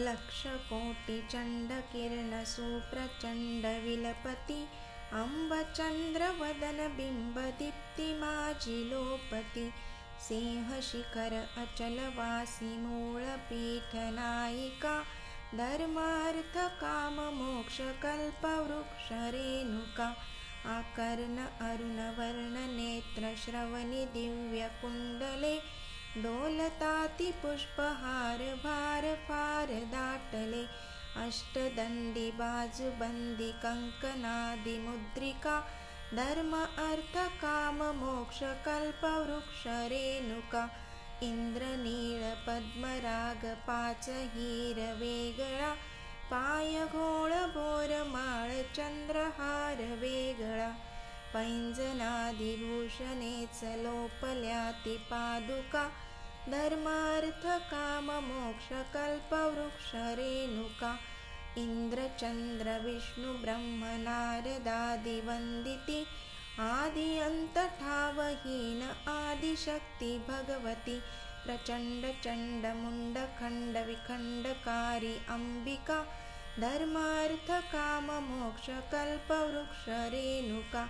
लक्षकोटिचण्डकिरणसुप्रचण्डविलपति अम्बचन्द्रवदनबिम्बदीप्तिमाजिलोपति सिंहशिखर अचलवासी मूलपीठनायिका धर्मार्थकाममोक्षकल्पवृक्षरेणुका आकर्ण अरुणवर्णनेत्रश्रवणि दिव्यकुण्डले डोलतातिपुष्पहार भारफारदाटले अष्टदण्डि बाजुबन्दी कङ्कणादिमुद्रिका धर्म अर्थकाममोक्षकल्पवृक्षरेणुका इंद्रनीळपद्मरागपाचहीरवेगळा पायघोळबोरमाळचन्द्रहारवेगळा पैंजनादिभूषणे चलोपल्यातिपादुका धर्मार्थकाममोक्षकल्पवृक्षरेणुका इंद्रचन्द्रविष्णुब्रह्मनारदादिवन्दिति आदिअन्तठावहीन आदिशक्ति भगवती प्रचण्डचण्डमुण्डखण्डविखण्डकारी अम्बिका धर्मार्थकाममोक्षकल्पवृक्षरेणुका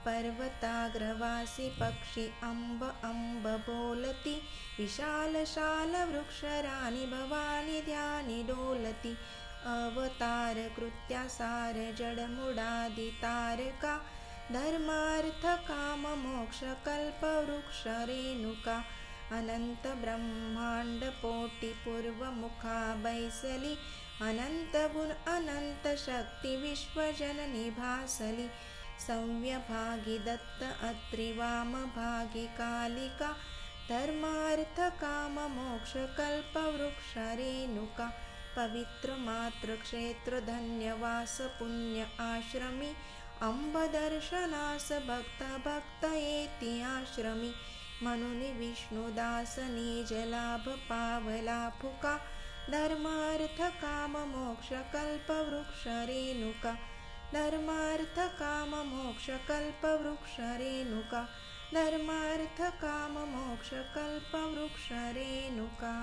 पर्वताग्रवासी पक्षी अम्ब अम्ब बोलती विशालशालवृक्षराणि भवानी ध्यानि डोलति अवतारकृत्यासार जडमुडादितारका धर्मार्थकाममोक्षकल्पवृक्षरेणुका अनन्तब्रह्माण्डकोटिपूर्वमुखा बैसली अनन्तगुण अनन्तशक्ति विश्वजननी भासली सव्यभागी दत्त अत्रिवामभागी कालिका धर्मार्थकाममोक्षकल्पवृक्षरेणुका पवित्रमातृक्षेत्र धन्यवास पुण्य आश्रमी अम्बदर्शनास भक्त भक्तयेति आश्रमी मनुनि विष्णुदास निजलाभ पावला फुका धर्मार्थकाममोक्षकल्पवृक्षरेणुका धर्मार्थकाममोक्षकल्पवृक्षरेणुका धर्मार्थकाममोक्षकल्पवृक्षरेणुका।